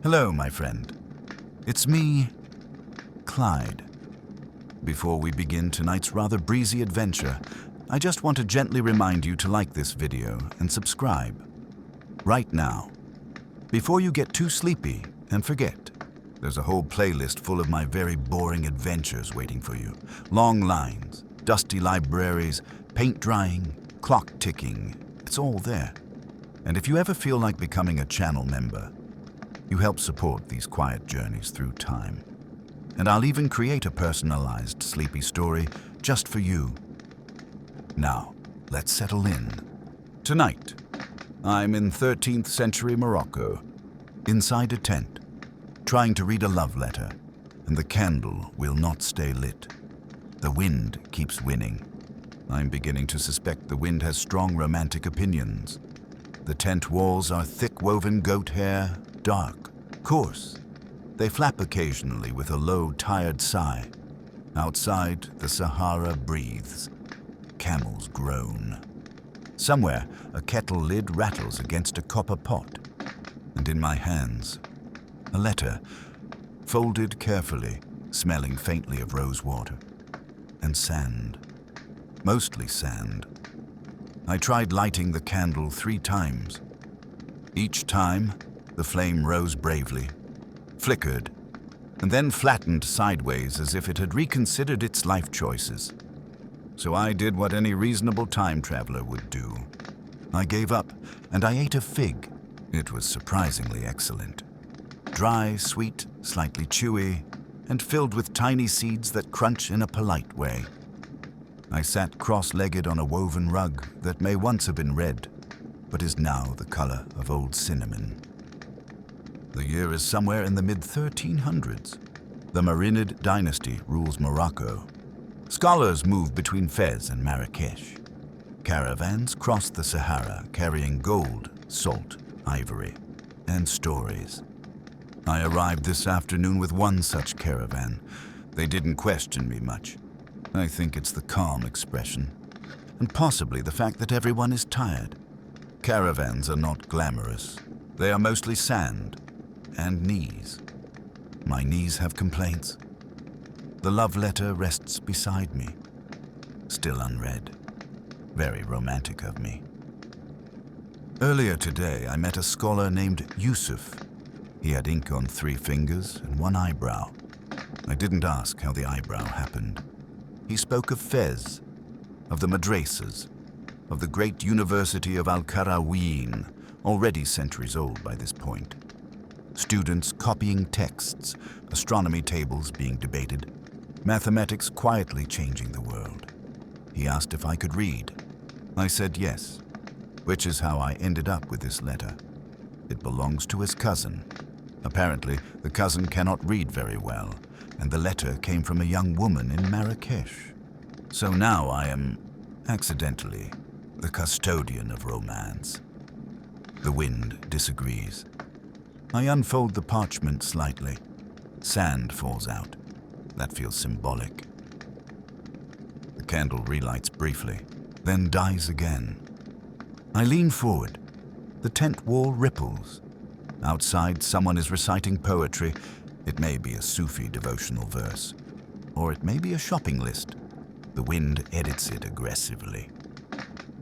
Hello, my friend. It's me, Clyde. Before we begin tonight's rather breezy adventure, I just want to gently remind you to like this video and subscribe. Right now. Before you get too sleepy and forget, there's a whole playlist full of my very boring adventures waiting for you. Long lines, dusty libraries, paint drying, clock ticking. It's all there. And if you ever feel like becoming a channel member, you help support these quiet journeys through time. And I'll even create a personalized sleepy story just for you. Now, let's settle in. Tonight, I'm in 13th century Morocco, inside a tent, trying to read a love letter, and the candle will not stay lit. The wind keeps winning. I'm beginning to suspect the wind has strong romantic opinions. The tent walls are thick woven goat hair, dark, coarse. They flap occasionally with a low, tired sigh. Outside, the Sahara breathes. Camels groan. Somewhere, a kettle lid rattles against a copper pot. And in my hands, a letter, folded carefully, smelling faintly of rose water. And sand. Mostly sand. I tried lighting the candle 3 times. Each time, the flame rose bravely, flickered, and then flattened sideways as if it had reconsidered its life choices. So I did what any reasonable time traveler would do. I gave up, and I ate a fig. It was surprisingly excellent. Dry, sweet, slightly chewy, and filled with tiny seeds that crunch in a polite way. I sat cross-legged on a woven rug that may once have been red, but is now the color of old cinnamon. The year is somewhere in the mid-1300s. The Marinid dynasty rules Morocco. Scholars move between Fez and Marrakesh. Caravans cross the Sahara carrying gold, salt, ivory, and stories. I arrived this afternoon with one such caravan. They didn't question me much. I think it's the calm expression, and possibly the fact that everyone is tired. Caravans are not glamorous. They are mostly sand and knees. My knees have complaints. The love letter rests beside me, still unread. Very romantic of me. Earlier today, I met a scholar named Yusuf. He had ink on 3 fingers and 1 eyebrow. I didn't ask how the eyebrow happened. He spoke of Fez, of the madrasas, of the great University of Al-Qarawiyyin, already centuries old by this point. Students copying texts, astronomy tables being debated, mathematics quietly changing the world. He asked if I could read. I said yes, which is how I ended up with this letter. It belongs to his cousin. Apparently, the cousin cannot read very well, and the letter came from a young woman in Marrakesh. So now I am, accidentally, the custodian of romance. The wind disagrees. I unfold the parchment slightly. Sand falls out. That feels symbolic. The candle relights briefly, then dies again. I lean forward. The tent wall ripples. Outside, someone is reciting poetry. It may be a Sufi devotional verse, or it may be a shopping list. The wind edits it aggressively.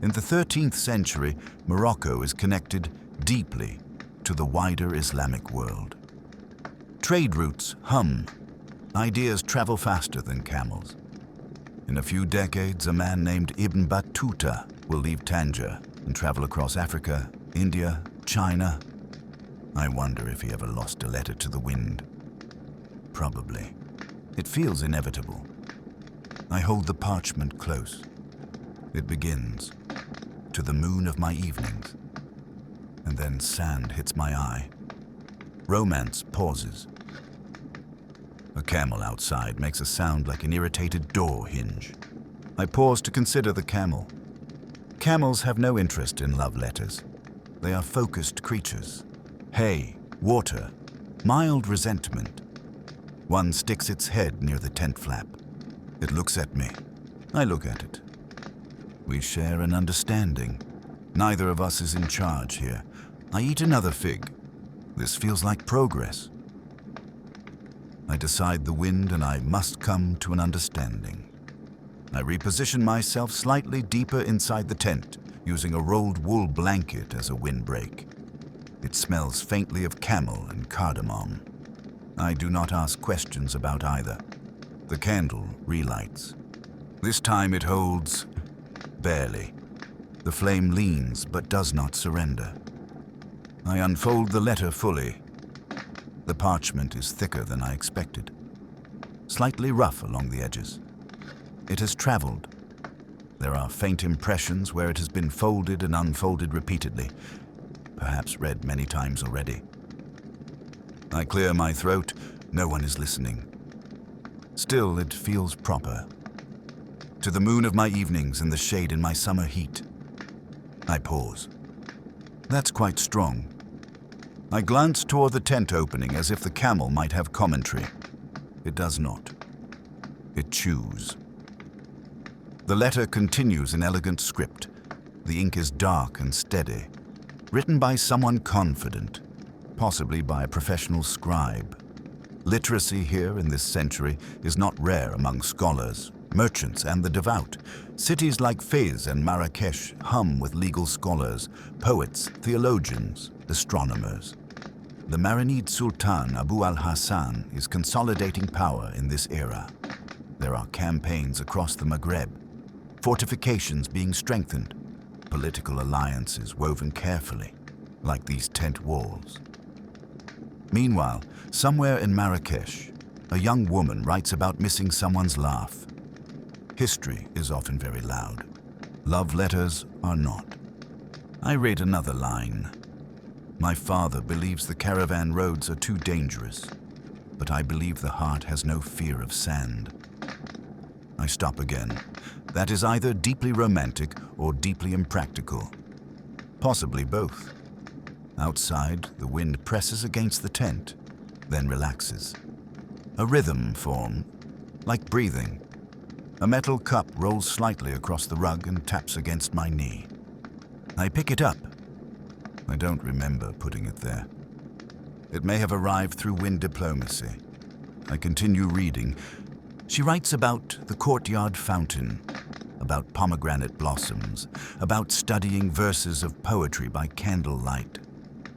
In the 13th century, Morocco is connected deeply to the wider Islamic world. Trade routes hum. Ideas travel faster than camels. In a few decades, a man named Ibn Battuta will leave Tangier and travel across Africa, India, China. I wonder if he ever lost a letter to the wind. Probably. It feels inevitable. I hold the parchment close. It begins, to the moon of my evenings. And then sand hits my eye. Romance pauses. A camel outside makes a sound like an irritated door hinge. I pause to consider the camel. Camels have no interest in love letters. They are focused creatures. Hay, water, mild resentment. One sticks its head near the tent flap. It looks at me. I look at it. We share an understanding. Neither of us is in charge here. I eat another fig. This feels like progress. I decide the wind and I must come to an understanding. I reposition myself slightly deeper inside the tent, using a rolled wool blanket as a windbreak. It smells faintly of camel and cardamom. I do not ask questions about either. The candle relights. This time it holds barely. The flame leans but does not surrender. I unfold the letter fully. The parchment is thicker than I expected, slightly rough along the edges. It has traveled. There are faint impressions where it has been folded and unfolded repeatedly, perhaps read many times already. I clear my throat. No one is listening. Still, it feels proper. To the moon of my evenings and the shade in my summer heat. I pause. That's quite strong. I glance toward the tent opening as if the camel might have commentary. It does not. It chews. The letter continues in elegant script. The ink is dark and steady, written by someone confident, possibly by a professional scribe. Literacy here in this century is not rare among scholars, merchants, and the devout. Cities like Fez and Marrakesh hum with legal scholars, poets, theologians, astronomers. The Marinid Sultan Abu al-Hassan is consolidating power in this era. There are campaigns across the Maghreb, fortifications being strengthened, political alliances woven carefully, like these tent walls. Meanwhile, somewhere in Marrakesh, a young woman writes about missing someone's laugh. History is often very loud. Love letters are not. I read another line. My father believes the caravan roads are too dangerous, but I believe the heart has no fear of sand. I stop again. That is either deeply romantic or deeply impractical. Possibly both. Outside, the wind presses against the tent, then relaxes. A rhythm forms, like breathing. A metal cup rolls slightly across the rug and taps against my knee. I pick it up. I don't remember putting it there. It may have arrived through wind diplomacy. I continue reading. She writes about the courtyard fountain, about pomegranate blossoms, about studying verses of poetry by candlelight.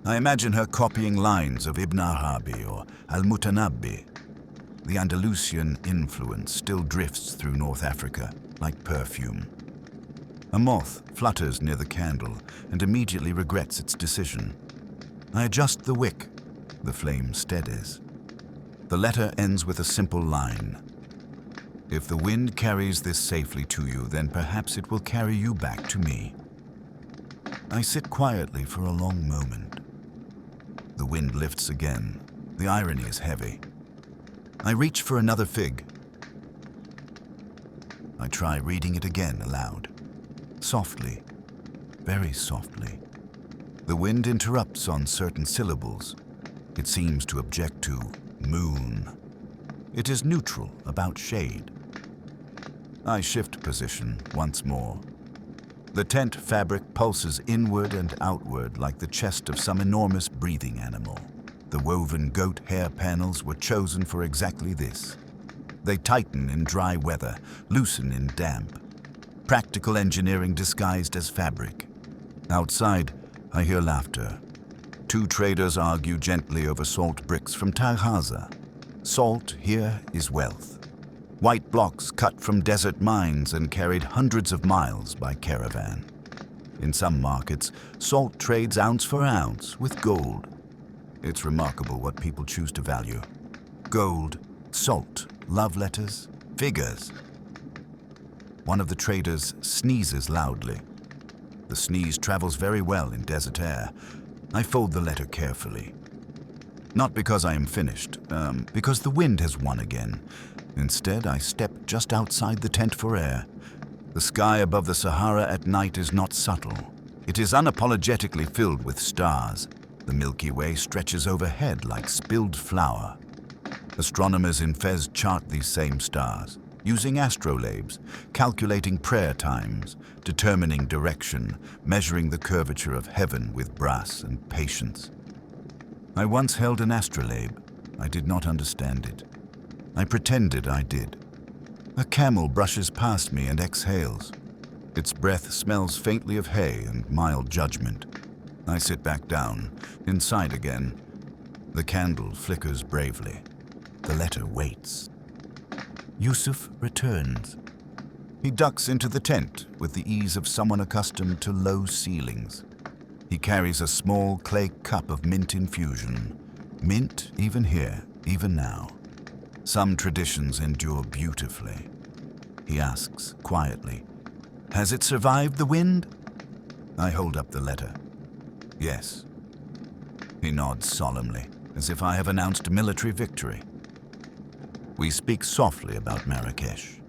I imagine her copying lines of Ibn Arabi or Al-Mutanabbi. The Andalusian influence still drifts through North Africa, like perfume. A moth flutters near the candle and immediately regrets its decision. I adjust the wick. The flame steadies. The letter ends with a simple line. If the wind carries this safely to you, then perhaps it will carry you back to me. I sit quietly for a long moment. The wind lifts again. The irony is heavy. I reach for another fig. I try reading it again aloud. Softly, very softly. The wind interrupts on certain syllables. It seems to object to moon. It is neutral about shade. I shift position once more. The tent fabric pulses inward and outward like the chest of some enormous breathing animal. The woven goat hair panels were chosen for exactly this. They tighten in dry weather, loosen in damp. Practical engineering disguised as fabric. Outside, I hear laughter. Two traders argue gently over salt bricks from Taghaza. Salt here is wealth. White blocks cut from desert mines and carried hundreds of miles by caravan. In some markets, salt trades ounce for ounce with gold. It's remarkable what people choose to value. Gold, salt, love letters, figures. One of the traders sneezes loudly. The sneeze travels very well in desert air. I fold the letter carefully. Not because I am finished, because the wind has won again. Instead, I step just outside the tent for air. The sky above the Sahara at night is not subtle. It is unapologetically filled with stars. The Milky Way stretches overhead like spilled flour. Astronomers in Fez chart these same stars, using astrolabes, calculating prayer times, determining direction, measuring the curvature of heaven with brass and patience. I once held an astrolabe. I did not understand it. I pretended I did. A camel brushes past me and exhales. Its breath smells faintly of hay and mild judgment. I sit back down, inside again. The candle flickers bravely. The letter waits. Yusuf returns. He ducks into the tent with the ease of someone accustomed to low ceilings. He carries a small clay cup of mint infusion. Mint even here, even now. Some traditions endure beautifully. He asks quietly, "Has it survived the wind?" I hold up the letter. Yes. He nods solemnly, as if I have announced military victory. We speak softly about Marrakesh,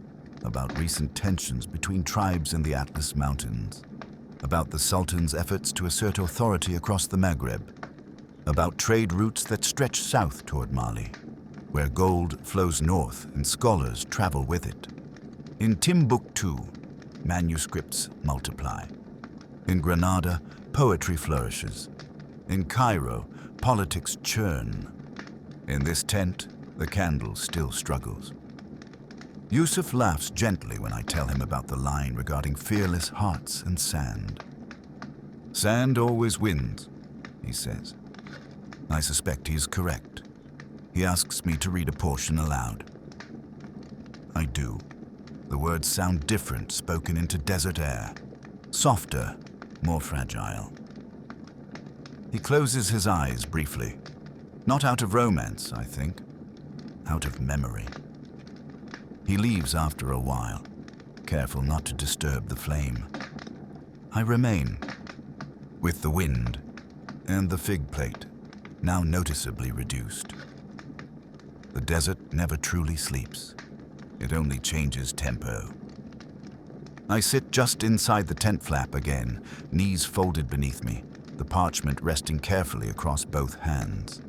about recent tensions between tribes in the Atlas Mountains, about the Sultan's efforts to assert authority across the Maghreb, about trade routes that stretch south toward Mali, where gold flows north and scholars travel with it. In Timbuktu, manuscripts multiply. In Granada, poetry flourishes. In Cairo, politics churn. In this tent, the candle still struggles. Yusuf laughs gently when I tell him about the line regarding fearless hearts and sand. Sand always wins, he says. I suspect he is correct. He asks me to read a portion aloud. I do. The words sound different, spoken into desert air. Softer, more fragile. He closes his eyes briefly. Not out of romance, I think. Out of memory. He leaves after a while, careful not to disturb the flame. I remain, with the wind and the fig plate, now noticeably reduced. The desert never truly sleeps. It only changes tempo. I sit just inside the tent flap again, knees folded beneath me, the parchment resting carefully across both hands.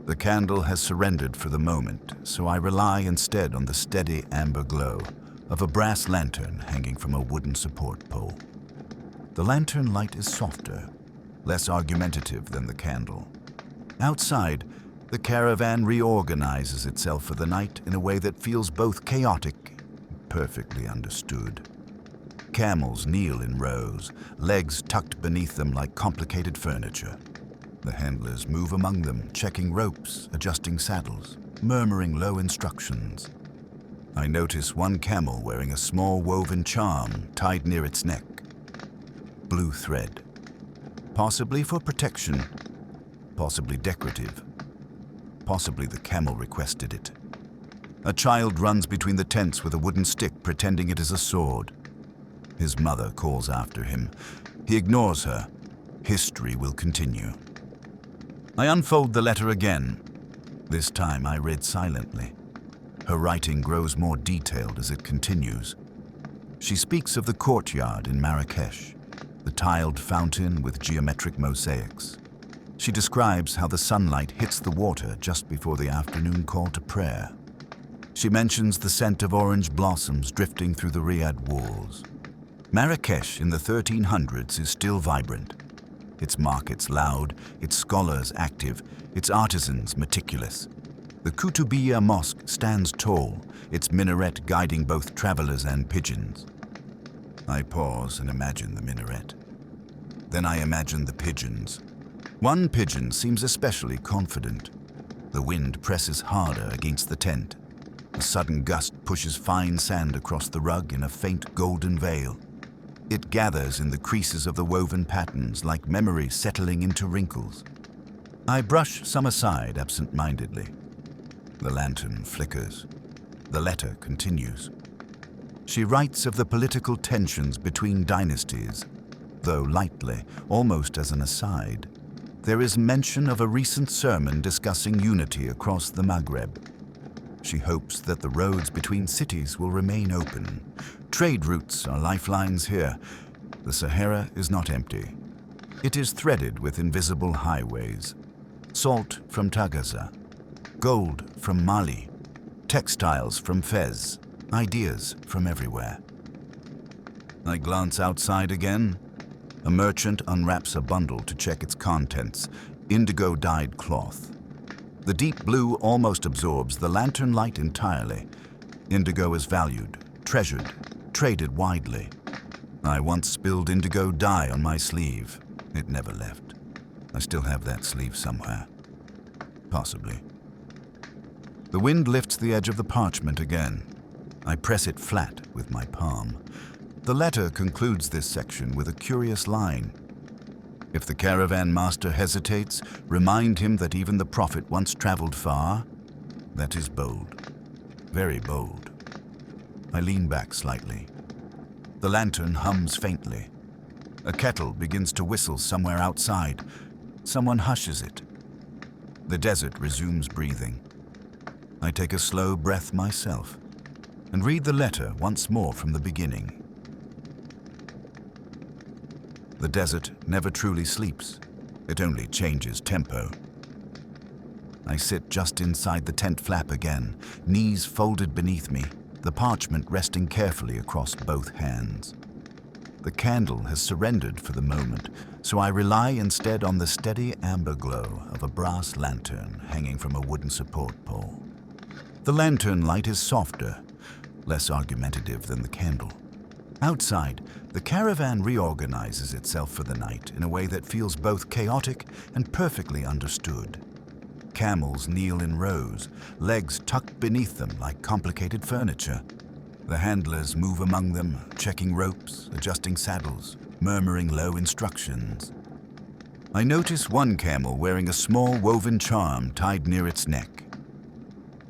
The candle has surrendered for the moment, so I rely instead on the steady amber glow of a brass lantern hanging from a wooden support pole. The lantern light is softer, less argumentative than the candle. Outside, the caravan reorganizes itself for the night in a way that feels both chaotic and perfectly understood. Camels kneel in rows, legs tucked beneath them like complicated furniture. The handlers move among them, checking ropes, adjusting saddles, murmuring low instructions. I notice one camel wearing a small woven charm tied near its neck. Blue thread. Possibly for protection, possibly decorative. Possibly the camel requested it. A child runs between the tents with a wooden stick, pretending it is a sword. His mother calls after him. He ignores her. History will continue. I unfold the letter again. This time I read silently. Her writing grows more detailed as it continues. She speaks of the courtyard in Marrakesh, the tiled fountain with geometric mosaics. She describes how the sunlight hits the water just before the afternoon call to prayer. She mentions the scent of orange blossoms drifting through the Riyadh walls. Marrakesh in the 1300s is still vibrant. Its markets loud, its scholars active, its artisans meticulous. The Kutubiyya Mosque stands tall, its minaret guiding both travelers and pigeons. I pause and imagine the minaret. Then I imagine the pigeons. One pigeon seems especially confident. The wind presses harder against the tent. A sudden gust pushes fine sand across the rug in a faint golden veil. It gathers in the creases of the woven patterns like memory settling into wrinkles. I brush some aside absent-mindedly. The lantern flickers. The letter continues. She writes of the political tensions between dynasties, though lightly, almost as an aside. There is mention of a recent sermon discussing unity across the Maghreb. She hopes that the roads between cities will remain open. Trade routes are lifelines here. The Sahara is not empty. It is threaded with invisible highways. Salt from Tagaza, gold from Mali, textiles from Fez, ideas from everywhere. I glance outside again. A merchant unwraps a bundle to check its contents. indigo-dyed cloth. The deep blue almost absorbs the lantern light entirely. Indigo is valued, treasured, traded widely. I once spilled indigo dye on my sleeve. It never left. I still have that sleeve somewhere. Possibly. The wind lifts the edge of the parchment again. I press it flat with my palm. The letter concludes this section with a curious line. If the caravan master hesitates, remind him that even the prophet once traveled far. That is bold. Very bold. I lean back slightly. The lantern hums faintly. A kettle begins to whistle somewhere outside. Someone hushes it. The desert resumes breathing. I take a slow breath myself and read the letter once more from the beginning. The desert never truly sleeps. It only changes tempo. I sit just inside the tent flap again, knees folded beneath me, the parchment resting carefully across both hands. The candle has surrendered for the moment, so I rely instead on the steady amber glow of a brass lantern hanging from a wooden support pole. The lantern light is softer, less argumentative than the candle. Outside, the caravan reorganizes itself for the night in a way that feels both chaotic and perfectly understood. Camels kneel in rows, legs tucked beneath them like complicated furniture. The handlers move among them, checking ropes, adjusting saddles, murmuring low instructions. I notice one camel wearing a small woven charm tied near its neck.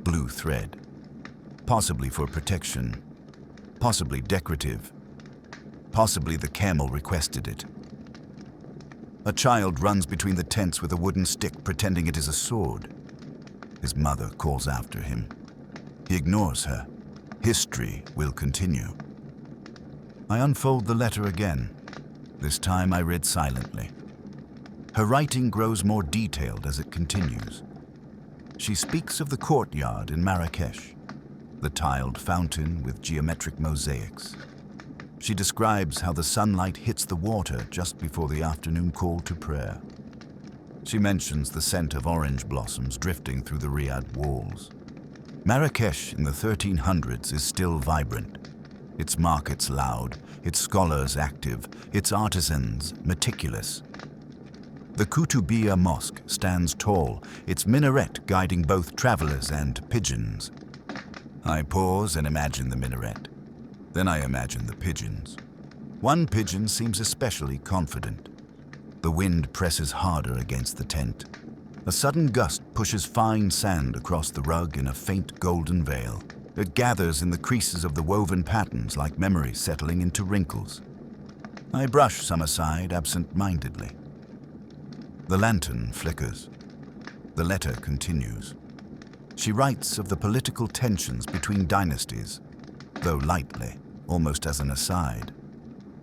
Blue thread. Possibly for protection. Possibly decorative. Possibly the camel requested it. A child runs between the tents with a wooden stick, pretending it is a sword. His mother calls after him. He ignores her. History will continue. I unfold the letter again. This time I read silently. Her writing grows more detailed as it continues. She speaks of the courtyard in Marrakesh, the tiled fountain with geometric mosaics. She describes how the sunlight hits the water just before the afternoon call to prayer. She mentions the scent of orange blossoms drifting through the Riyadh walls. Marrakesh in the 1300s is still vibrant. Its markets loud, its scholars active, its artisans meticulous. The Koutoubia Mosque stands tall, its minaret guiding both travelers and pigeons. I pause and imagine the minaret. Then I imagine the pigeons. One pigeon seems especially confident. The wind presses harder against the tent. A sudden gust pushes fine sand across the rug in a faint golden veil. It gathers in the creases of the woven patterns like memories settling into wrinkles. I brush some aside absent-mindedly. The lantern flickers. The letter continues. She writes of the political tensions between dynasties, though lightly, almost as an aside.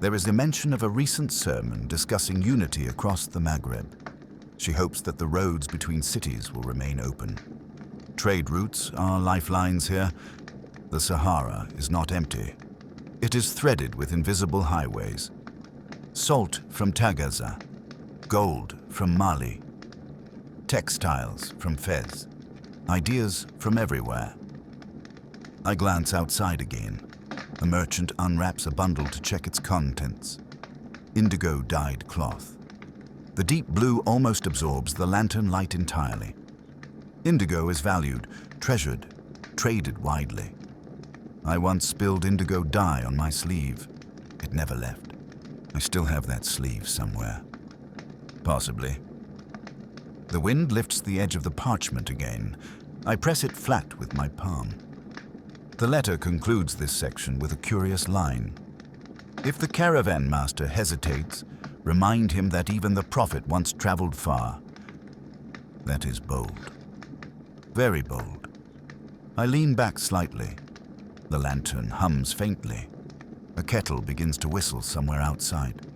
There is a mention of a recent sermon discussing unity across the Maghreb. She hopes that the roads between cities will remain open. Trade routes are lifelines here. The Sahara is not empty. It is threaded with invisible highways. Salt from Tagaza, gold from Mali, textiles from Fez, ideas from everywhere. I glance outside again. A merchant unwraps a bundle to check its contents. Indigo-dyed cloth. The deep blue almost absorbs the lantern light entirely. Indigo is valued, treasured, traded widely. I once spilled indigo dye on my sleeve. It never left. I still have that sleeve somewhere. Possibly. The wind lifts the edge of the parchment again. I press it flat with my palm. The letter concludes this section with a curious line. If the caravan master hesitates, remind him that even the prophet once traveled far. That is bold. Very bold. I lean back slightly. The lantern hums faintly. A kettle begins to whistle somewhere outside.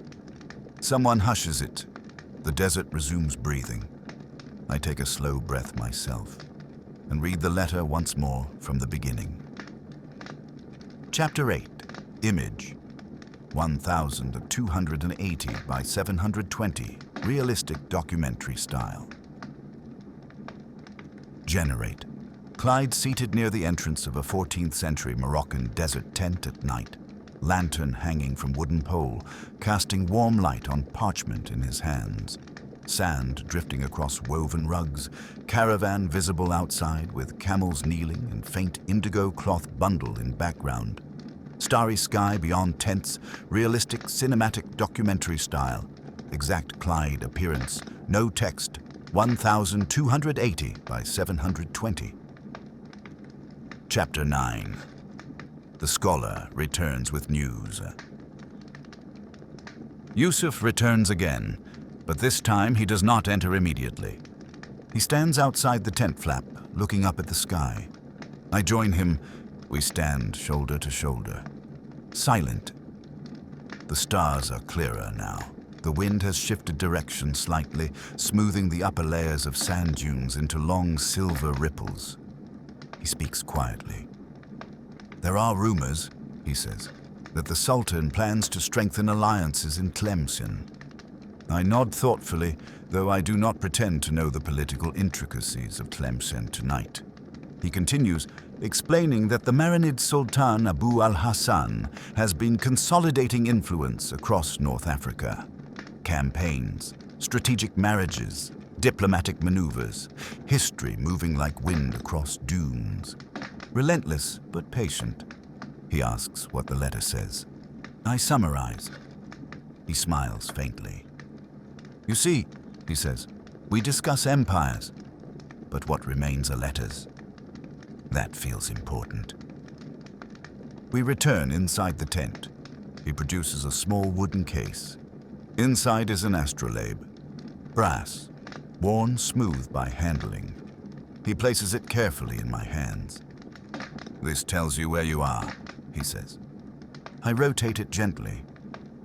Someone hushes it. The desert resumes breathing. I take a slow breath myself and read the letter once more from the beginning. Chapter 8, Image, 1280 by 720, realistic documentary style. Generate. Clyde seated near the entrance of a 14th century Moroccan desert tent at night, lantern hanging from wooden pole, casting warm light on parchment in his hands. Sand drifting across woven rugs, caravan visible outside with camels kneeling and faint indigo cloth bundle in background. Starry sky beyond tents, realistic cinematic documentary style. Exact Clyde appearance, no text, 1,280 by 720. Chapter 9. The scholar returns with news. Yusuf returns again, but this time he does not enter immediately. He stands outside the tent flap, looking up at the sky. I join him. We stand shoulder to shoulder. Silent. The stars are clearer now. The wind has shifted direction slightly, smoothing the upper layers of sand dunes into long silver ripples. He speaks quietly. There are rumors, he says, that the Sultan plans to strengthen alliances in Tlemcen. I nod thoughtfully, though I do not pretend to know the political intricacies of Tlemcen tonight. He continues, explaining that the Marinid Sultan Abu al-Hassan has been consolidating influence across North Africa. Campaigns, strategic marriages, diplomatic maneuvers, history moving like wind across dunes. Relentless but patient. He asks what the letter says. I summarize. He smiles faintly. You see, he says, we discuss empires, but what remains are letters. That feels important. We return inside the tent. He produces a small wooden case. Inside is an astrolabe, brass, worn smooth by handling. He places it carefully in my hands. This tells you where you are, he says. I rotate it gently.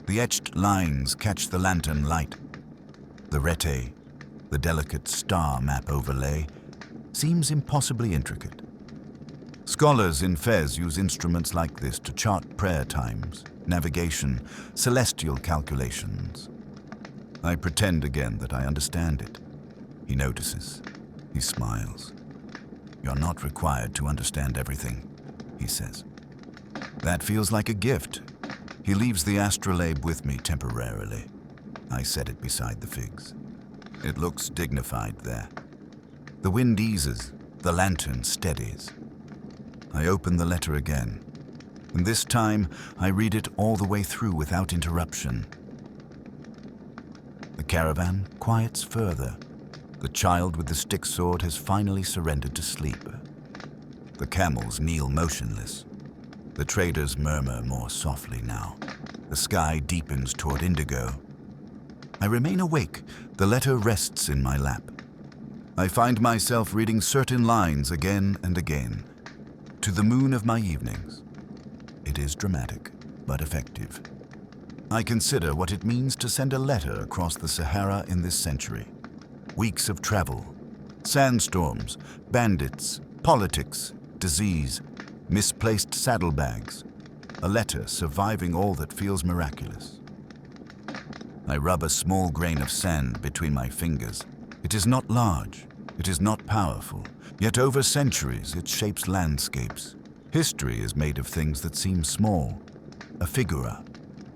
The etched lines catch the lantern light. The rete, the delicate star map overlay, seems impossibly intricate. Scholars in Fez use instruments like this to chart prayer times, navigation, celestial calculations. I pretend again that I understand it. He notices. He smiles. You're not required to understand everything, he says. That feels like a gift. He leaves the astrolabe with me temporarily. I set it beside the figs. It looks dignified there. The wind eases, the lantern steadies. I open the letter again, and this time I read it all the way through without interruption. The caravan quiets further. The child with the stick sword has finally surrendered to sleep. The camels kneel motionless. The traders murmur more softly now. The sky deepens toward indigo. I remain awake. The letter rests in my lap. I find myself reading certain lines again and again. To the moon of my evenings. It is dramatic, but effective. I consider what it means to send a letter across the Sahara in this century. Weeks of travel, sandstorms, bandits, politics, disease, misplaced saddlebags. A letter surviving all that feels miraculous. I rub a small grain of sand between my fingers. It is not large, it is not powerful, yet over centuries it shapes landscapes. History is made of things that seem small. A figura,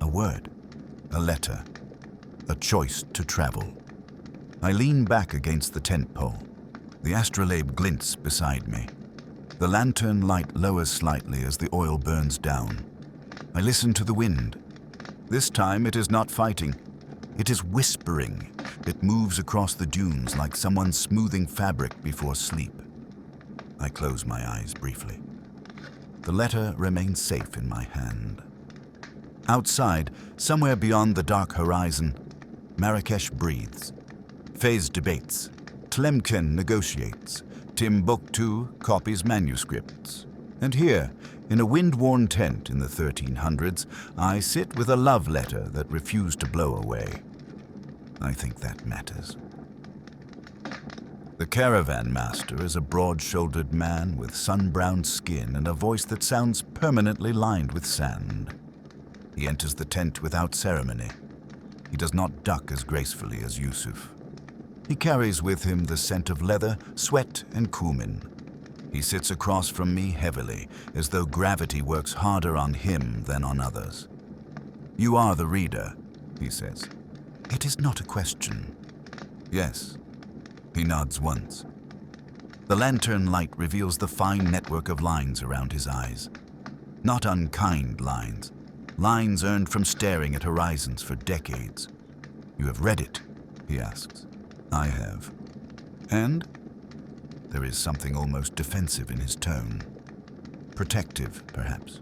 a word, a letter, a choice to travel. I lean back against the tent pole. The astrolabe glints beside me. The lantern light lowers slightly as the oil burns down. I listen to the wind. This time it is not fighting. It is whispering. It moves across the dunes like someone smoothing fabric before sleep. I close my eyes briefly. The letter remains safe in my hand. Outside, somewhere beyond the dark horizon, Marrakesh breathes. Fez debates. Tlemcen negotiates. Timbuktu copies manuscripts. And here, in a wind-worn tent in the 1300s, I sit with a love letter that refused to blow away. I think that matters. The caravan master is a broad-shouldered man with sun-browned skin and a voice that sounds permanently lined with sand. He enters the tent without ceremony. He does not duck as gracefully as Yusuf. He carries with him the scent of leather, sweat, and cumin. He sits across from me heavily, as though gravity works harder on him than on others. "You are the reader," he says. "It is not a question." "Yes." He nods once. The lantern light reveals the fine network of lines around his eyes. Not unkind lines. Lines earned from staring at horizons for decades. "You have read it?" he asks. "I have." "And?" There is something almost defensive in his tone. Protective, perhaps.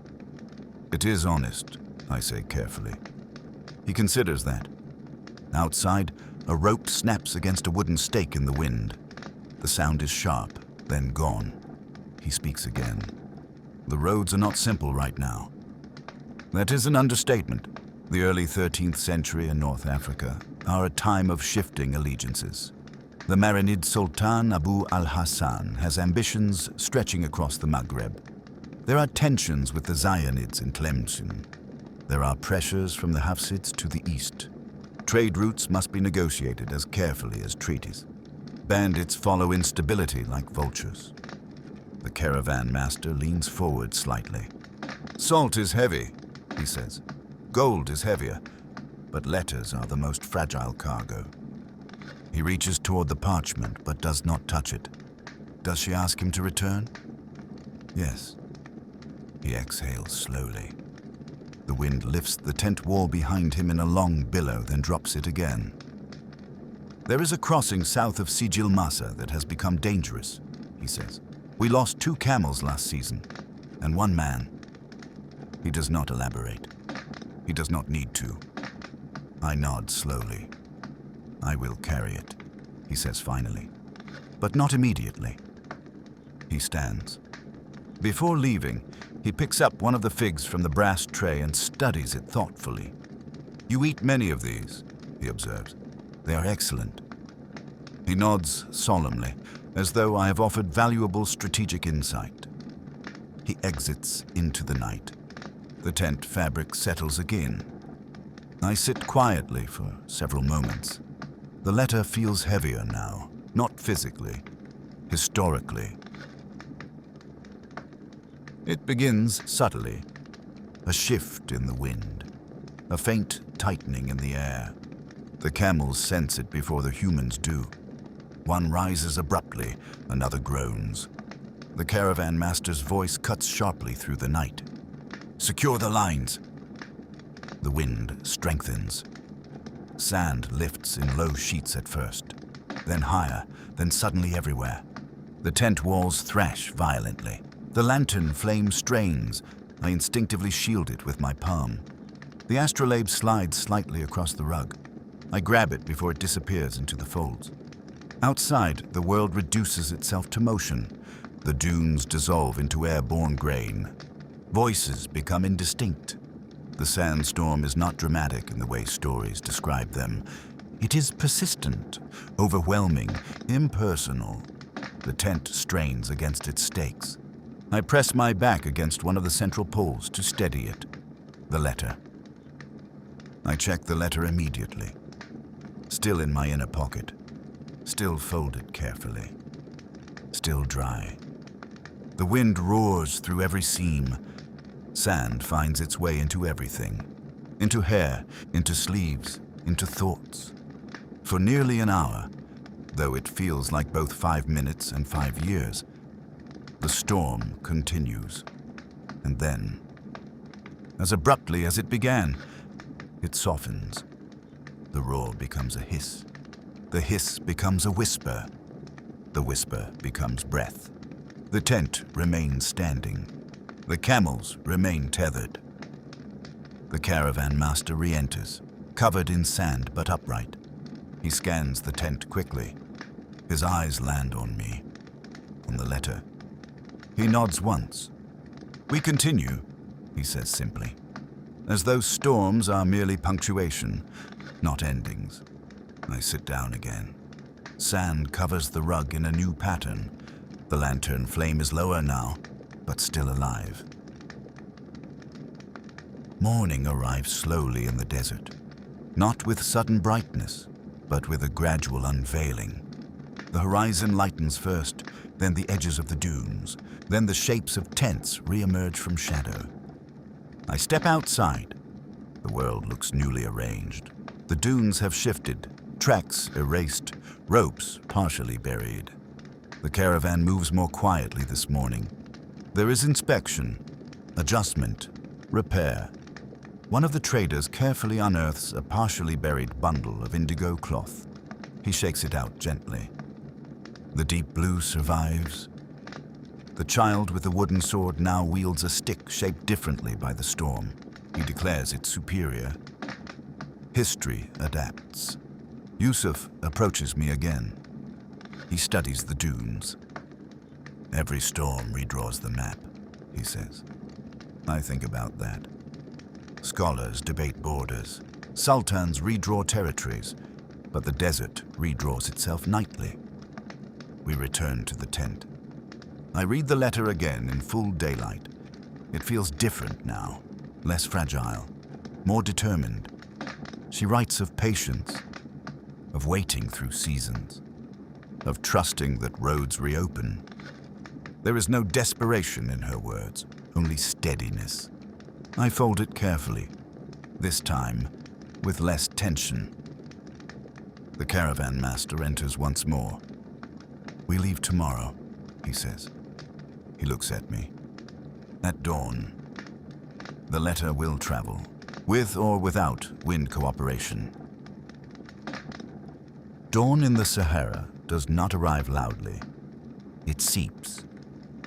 "It is honest," I say carefully. He considers that. Outside, a rope snaps against a wooden stake in the wind. The sound is sharp, then gone. He speaks again. "The roads are not simple right now." That is an understatement. The early 13th century in North Africa are a time of shifting allegiances. The Marinid Sultan Abu al-Hassan has ambitions stretching across the Maghreb. There are tensions with the Zionids in Tlemcen. There are pressures from the Hafsids to the east. Trade routes must be negotiated as carefully as treaties. Bandits follow instability like vultures. The caravan master leans forward slightly. "Salt is heavy," he says. "Gold is heavier, but letters are the most fragile cargo." He reaches toward the parchment, but does not touch it. Does she ask him to return? Yes. He exhales slowly. The wind lifts the tent wall behind him in a long billow, then drops it again. "There is a crossing south of Sijil Masa that has become dangerous," he says. "We lost 2 camels last season, and 1 man." He does not elaborate. He does not need to. I nod slowly. "I will carry it," he says finally, but not immediately. He stands. Before leaving, he picks up one of the figs from the brass tray and studies it thoughtfully. "You eat many of these," he observes. "They are excellent." He nods solemnly, as though I have offered valuable strategic insight. He exits into the night. The tent fabric settles again. I sit quietly for several moments. The letter feels heavier now, not physically, historically. It begins subtly, a shift in the wind, a faint tightening in the air. The camels sense it before the humans do. One rises abruptly, another groans. The caravan master's voice cuts sharply through the night. "Secure the lines." The wind strengthens. Sand lifts in low sheets at first, then higher, then suddenly everywhere. The tent walls thrash violently. The lantern flame strains. I instinctively shield it with my palm. The astrolabe slides slightly across the rug. I grab it before it disappears into the folds. Outside, the world reduces itself to motion. The dunes dissolve into airborne grain. Voices become indistinct. The sandstorm is not dramatic in the way stories describe them. It is persistent, overwhelming, impersonal. The tent strains against its stakes. I press my back against one of the central poles to steady it. The letter. I check the letter immediately. Still in my inner pocket. Still folded carefully. Still dry. The wind roars through every seam. Sand finds its way into everything. Into hair, into sleeves, into thoughts. For nearly an hour, though it feels like both 5 minutes and 5 years, the storm continues. And then, as abruptly as it began, it softens. The roar becomes a hiss. The hiss becomes a whisper. The whisper becomes breath. The tent remains standing. The camels remain tethered. The caravan master re-enters, covered in sand but upright. He scans the tent quickly. His eyes land on me, on the letter. He nods once. "We continue," he says simply, as though storms are merely punctuation, not endings. I sit down again. Sand covers the rug in a new pattern. The lantern flame is lower now, but still alive. Morning arrives slowly in the desert. not with sudden brightness, but with a gradual unveiling. The horizon lightens first, then the edges of the dunes, then the shapes of tents re-emerge from shadow. I step outside. The world looks newly arranged. The dunes have shifted, tracks erased, ropes partially buried. The caravan moves more quietly this morning. There is inspection, adjustment, repair. One of the traders carefully unearths a partially buried bundle of indigo cloth. He shakes it out gently. The deep blue survives. The child with the wooden sword now wields a stick shaped differently by the storm. He declares it superior. History adapts. Yusuf approaches me again. He studies the dunes. Every storm redraws the map, he says. I think about that. Scholars debate borders. Sultans redraw territories, but the desert redraws itself nightly. We return to the tent. I read the letter again in full daylight. It feels different now, less fragile, more determined. She writes of patience, of waiting through seasons, of trusting that roads reopen. There is no desperation in her words, only steadiness. I fold it carefully, this time with less tension. The caravan master enters once more. We leave tomorrow, he says. He looks at me. At dawn. The letter will travel, with or without wind cooperation. Dawn in the Sahara does not arrive loudly. It seeps.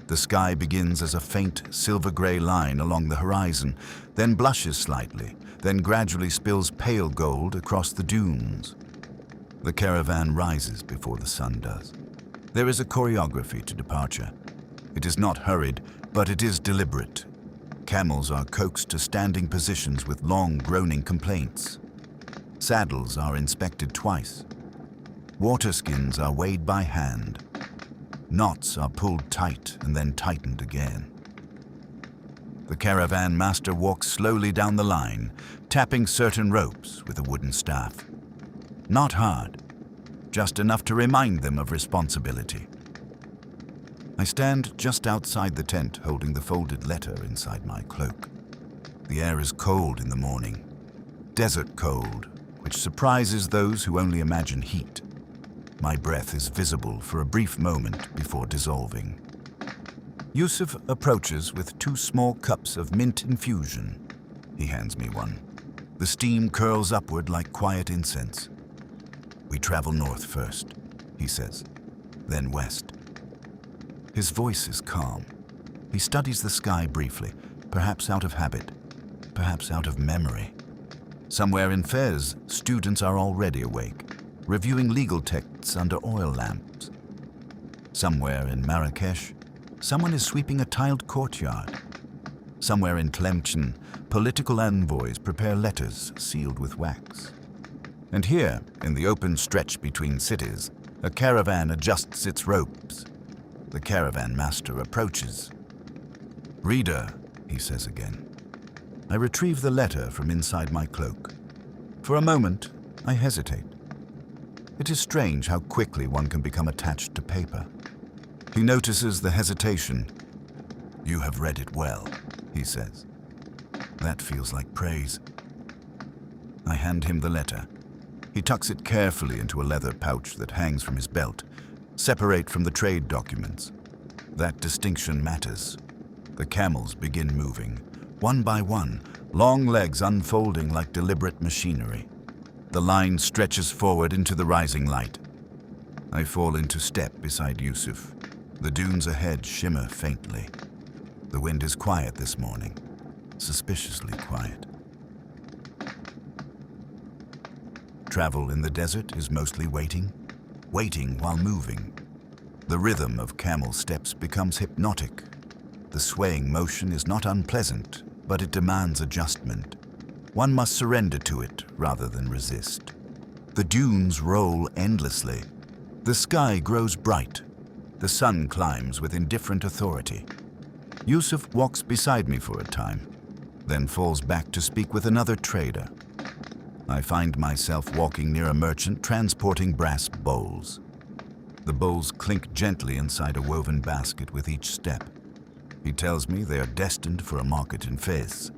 The sky begins as a faint silver-gray line along the horizon, then blushes slightly, then gradually spills pale gold across the dunes. The caravan rises before the sun does. There is a choreography to departure. It is not hurried, but it is deliberate. Camels are coaxed to standing positions with long, groaning complaints. Saddles are inspected twice. Water skins are weighed by hand. Knots are pulled tight and then tightened again. The caravan master walks slowly down the line, tapping certain ropes with a wooden staff. Not hard, just enough to remind them of responsibility. I stand just outside the tent holding the folded letter inside my cloak. The air is cold in the morning, desert cold, which surprises those who only imagine heat. My breath is visible for a brief moment before dissolving. Yusuf approaches with 2 small cups of mint infusion. He hands me one. The steam curls upward like quiet incense. We travel north first, he says, then west. His voice is calm. He studies the sky briefly, perhaps out of habit, perhaps out of memory. Somewhere in Fez, students are already awake, reviewing legal texts under oil lamps. Somewhere in Marrakesh, someone is sweeping a tiled courtyard. Somewhere in Tlemcen, political envoys prepare letters sealed with wax. And here, in the open stretch between cities, a caravan adjusts its ropes. The caravan master approaches. "Reader," he says again. I retrieve the letter from inside my cloak. For a moment, I hesitate. It is strange how quickly one can become attached to paper. He notices the hesitation. "You have read it well," he says. That feels like praise. I hand him the letter. He tucks it carefully into a leather pouch that hangs from his belt, separate from the trade documents. That distinction matters. The camels begin moving, one by one, long legs unfolding like deliberate machinery. The line stretches forward into the rising light. I fall into step beside Yusuf. The dunes ahead shimmer faintly. The wind is quiet this morning, suspiciously quiet. Travel in the desert is mostly waiting while moving. The rhythm of camel steps becomes hypnotic. The swaying motion is not unpleasant, but it demands adjustment. One must surrender to it rather than resist. The dunes roll endlessly. The sky grows bright. The sun climbs with indifferent authority. Yusuf walks beside me for a time, then falls back to speak with another trader. I find myself walking near a merchant transporting brass bowls. The bowls clink gently inside a woven basket with each step. He tells me they are destined for a market in Fez.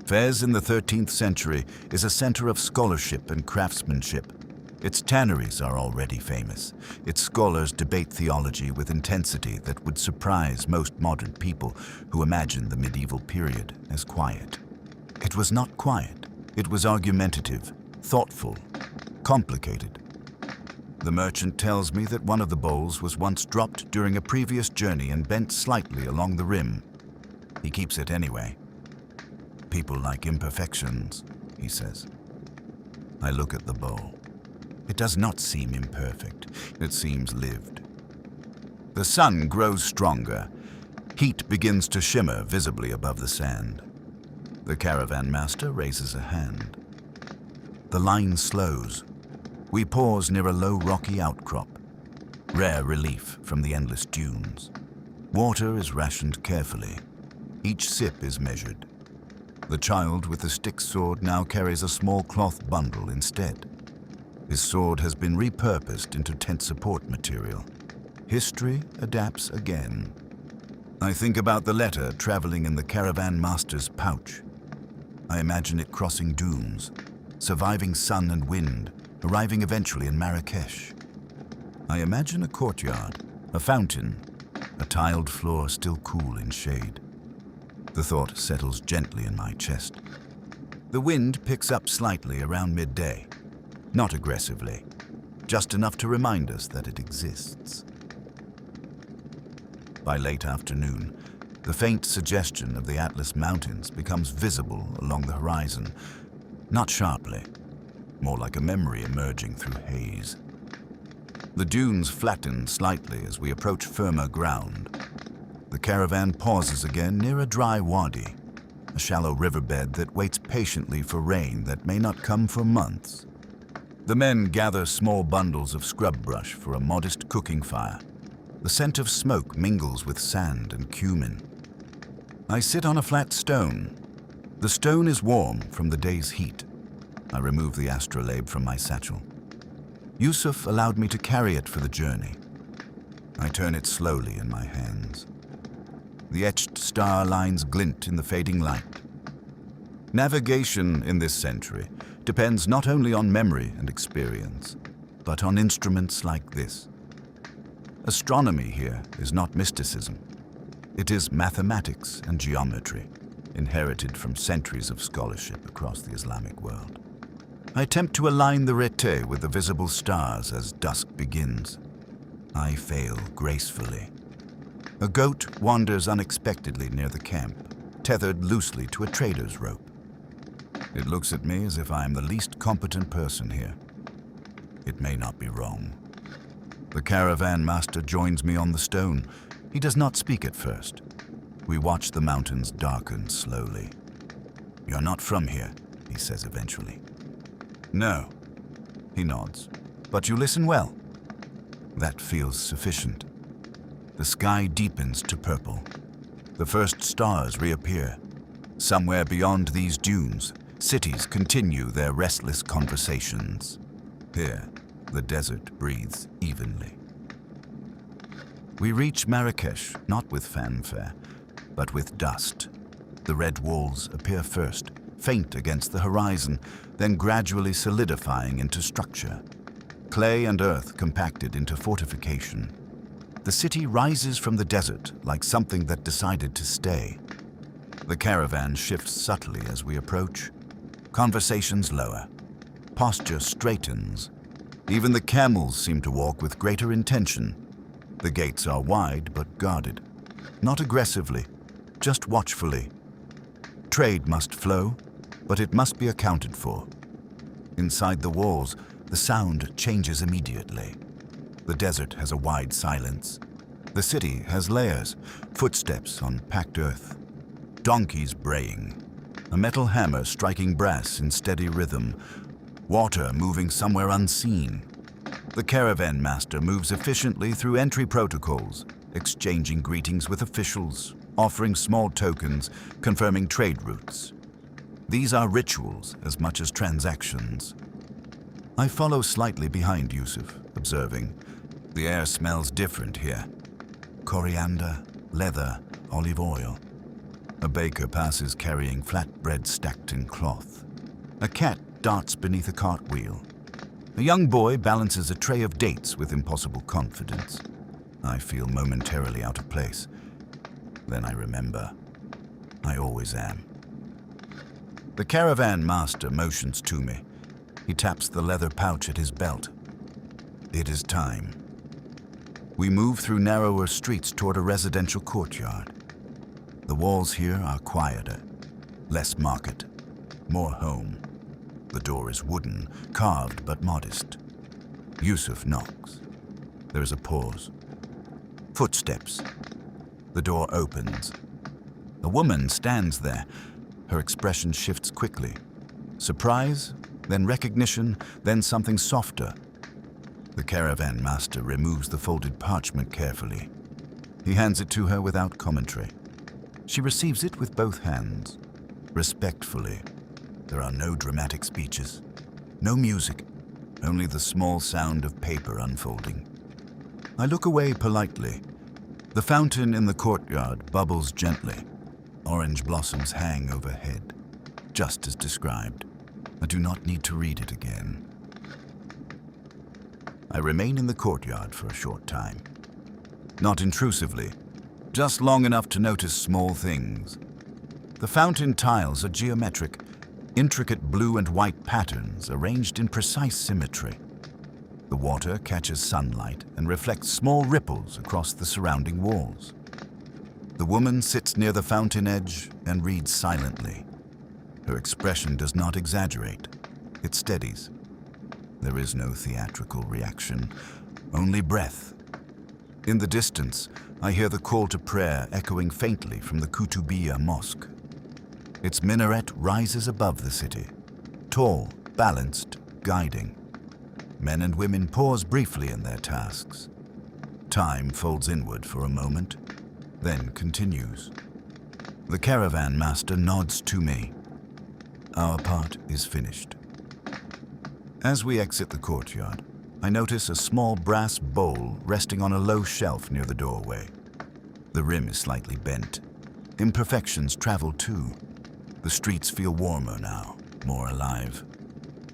Fez in the 13th century is a center of scholarship and craftsmanship. Its tanneries are already famous. Its scholars debate theology with intensity that would surprise most modern people who imagine the medieval period as quiet. It was not quiet. It was argumentative, thoughtful, complicated. The merchant tells me that one of the bowls was once dropped during a previous journey and bent slightly along the rim. He keeps it anyway. People like imperfections, he says. I look at the bowl. It does not seem imperfect. It seems lived. The sun grows stronger. Heat begins to shimmer visibly above the sand. The caravan master raises a hand. The line slows. We pause near a low rocky outcrop. Rare relief from the endless dunes. Water is rationed carefully. Each sip is measured. The child with the stick sword now carries a small cloth bundle instead. His sword has been repurposed into tent support material. History adapts again. I think about the letter traveling in the caravan master's pouch. I imagine it crossing dunes, surviving sun and wind, arriving eventually in Marrakesh. I imagine a courtyard, a fountain, a tiled floor still cool in shade. The thought settles gently in my chest. The wind picks up slightly around midday. Not aggressively, just enough to remind us that it exists. By late afternoon, the faint suggestion of the Atlas Mountains becomes visible along the horizon, not sharply, more like a memory emerging through haze. The dunes flatten slightly as we approach firmer ground. The caravan pauses again near a dry wadi, a shallow riverbed that waits patiently for rain that may not come for months. The men gather small bundles of scrub brush for a modest cooking fire. The scent of smoke mingles with sand and cumin. I sit on a flat stone. The stone is warm from the day's heat. I remove the astrolabe from my satchel. Yusuf allowed me to carry it for the journey. I turn it slowly in my hands. The etched star lines glint in the fading light. Navigation in this century depends not only on memory and experience, but on instruments like this. Astronomy here is not mysticism. It is mathematics and geometry, inherited from centuries of scholarship across the Islamic world. I attempt to align the rete with the visible stars as dusk begins. I fail gracefully. A goat wanders unexpectedly near the camp, tethered loosely to a trader's rope. It looks at me as if I am the least competent person here. It may not be wrong. The caravan master joins me on the stone. He does not speak at first. We watch the mountains darken slowly. "You're not from here," he says eventually. "No," he nods. "But you listen well." That feels sufficient. The sky deepens to purple. The first stars reappear. Somewhere beyond these dunes, cities continue their restless conversations. Here, the desert breathes evenly. We reach Marrakesh, not with fanfare, but with dust. The red walls appear first, faint against the horizon, then gradually solidifying into structure. Clay and earth compacted into fortification. The city rises from the desert like something that decided to stay. The caravan shifts subtly as we approach. Conversations lower. Posture straightens. Even the camels seem to walk with greater intention. The gates are wide but guarded. Not aggressively, just watchfully. Trade must flow, but it must be accounted for. Inside the walls, the sound changes immediately. The desert has a wide silence. The city has layers, footsteps on packed earth. Donkeys braying. A metal hammer striking brass in steady rhythm. Water moving somewhere unseen. The caravan master moves efficiently through entry protocols, exchanging greetings with officials, offering small tokens, confirming trade routes. These are rituals as much as transactions. I follow slightly behind Yusuf, observing. The air smells different here. Coriander, leather, olive oil. A baker passes carrying flatbread stacked in cloth. A cat darts beneath a cartwheel. A young boy balances a tray of dates with impossible confidence. I feel momentarily out of place. Then I remember. I always am. The caravan master motions to me. He taps the leather pouch at his belt. It is time. We move through narrower streets toward a residential courtyard. The walls here are quieter, less market, more home. The door is wooden, carved but modest. Yusuf knocks. There is a pause. Footsteps. The door opens. A woman stands there. Her expression shifts quickly. Surprise, then recognition, then something softer. The caravan master removes the folded parchment carefully. He hands it to her without commentary. She receives it with both hands, respectfully. There are no dramatic speeches, no music, only the small sound of paper unfolding. I look away politely. The fountain in the courtyard bubbles gently. Orange blossoms hang overhead, just as described. I do not need to read it again. I remain in the courtyard for a short time. Not intrusively, just long enough to notice small things. The fountain tiles are geometric, intricate blue and white patterns arranged in precise symmetry. The water catches sunlight and reflects small ripples across the surrounding walls. The woman sits near the fountain edge and reads silently. Her expression does not exaggerate. It steadies. There is no theatrical reaction, only breath. In the distance, I hear the call to prayer echoing faintly from the Kutubiyya Mosque. Its minaret rises above the city, tall, balanced, guiding. Men and women pause briefly in their tasks. Time folds inward for a moment, then continues. The caravan master nods to me. Our part is finished. As we exit the courtyard, I notice a small brass bowl resting on a low shelf near the doorway. The rim is slightly bent. Imperfections travel too. The streets feel warmer now, more alive.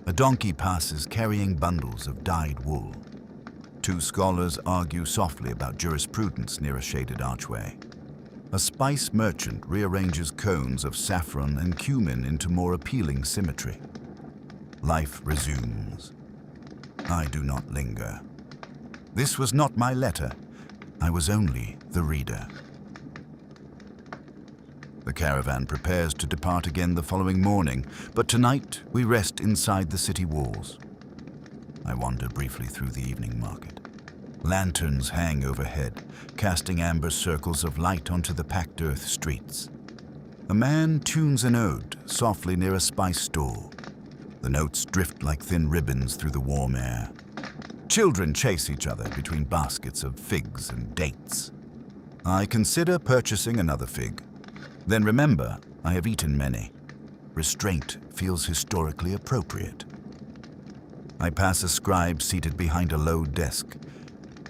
A donkey passes carrying bundles of dyed wool. Two scholars argue softly about jurisprudence near a shaded archway. A spice merchant rearranges cones of saffron and cumin into more appealing symmetry. Life resumes. I do not linger. This was not my letter. I was only the reader. The caravan prepares to depart again the following morning, but tonight we rest inside the city walls. I wander briefly through the evening market. Lanterns hang overhead, casting amber circles of light onto the packed earth streets. A man tunes an ode softly near a spice stall. The notes drift like thin ribbons through the warm air. Children chase each other between baskets of figs and dates. I consider purchasing another fig. Then remember, I have eaten many. Restraint feels historically appropriate. I pass a scribe seated behind a low desk.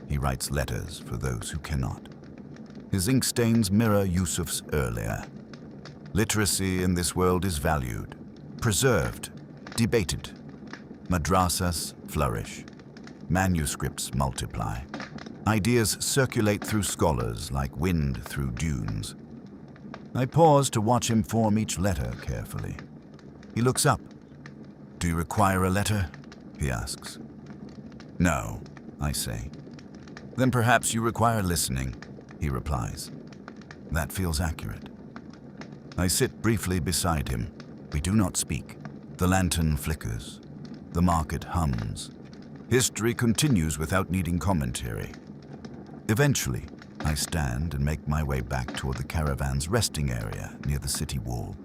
He writes letters for those who cannot. His ink stains mirror Yusuf's earlier. Literacy in this world is valued, preserved, debated. Madrasas flourish. Manuscripts multiply. Ideas circulate through scholars like wind through dunes. I pause to watch him form each letter carefully. He looks up. "Do you require a letter?" he asks. "No," I say. "Then perhaps you require listening," he replies. That feels accurate. I sit briefly beside him. We do not speak. The lantern flickers. The market hums. History continues without needing commentary. Eventually, I stand and make my way back toward the caravan's resting area near the city wall.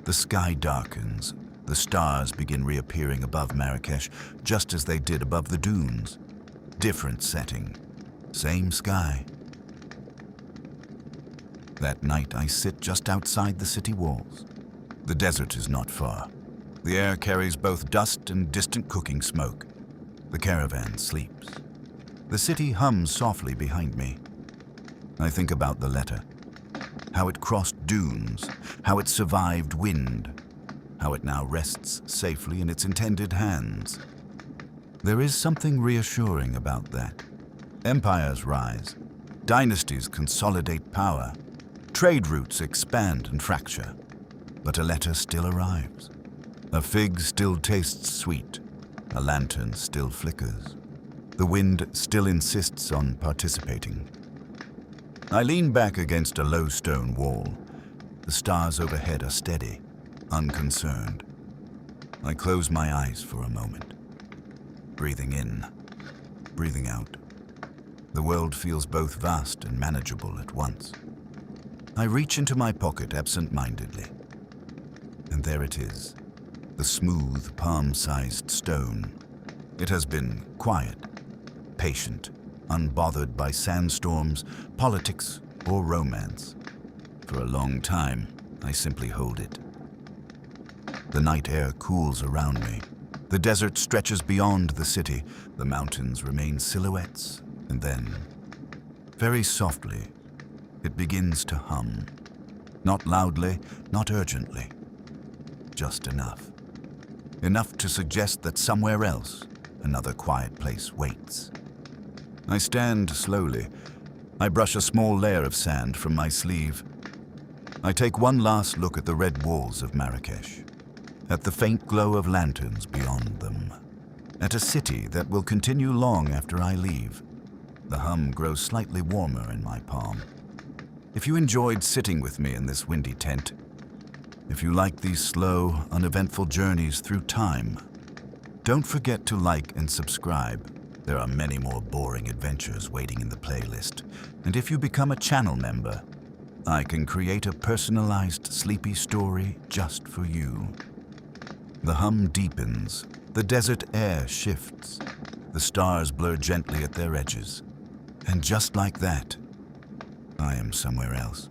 The sky darkens. The stars begin reappearing above Marrakesh, just as they did above the dunes. Different setting. Same sky. That night, I sit just outside the city walls. The desert is not far. The air carries both dust and distant cooking smoke. The caravan sleeps. The city hums softly behind me. I think about the letter. How it crossed dunes, how it survived wind, how it now rests safely in its intended hands. There is something reassuring about that. Empires rise, dynasties consolidate power, trade routes expand and fracture, but a letter still arrives. A fig still tastes sweet, a lantern still flickers. The wind still insists on participating. I lean back against a low stone wall. The stars overhead are steady, unconcerned. I close my eyes for a moment. Breathing in, breathing out. The world feels both vast and manageable at once. I reach into my pocket absent-mindedly. And there it is, the smooth, palm-sized stone. It has been quiet, patient, unbothered by sandstorms, politics, or romance. For a long time, I simply hold it. The night air cools around me. The desert stretches beyond the city. The mountains remain silhouettes, and then, very softly, it begins to hum. Not loudly, not urgently. Just enough. Enough to suggest that somewhere else, another quiet place waits. I stand slowly. I brush a small layer of sand from my sleeve. I take one last look at the red walls of Marrakesh, at the faint glow of lanterns beyond them, at a city that will continue long after I leave. The hum grows slightly warmer in my palm. If you enjoyed sitting with me in this windy tent, if you like these slow, uneventful journeys through time, don't forget to like and subscribe. There are many more boring adventures waiting in the playlist, and if you become a channel member, I can create a personalized sleepy story just for you. The hum deepens, the desert air shifts, the stars blur gently at their edges, and just like that, I am somewhere else.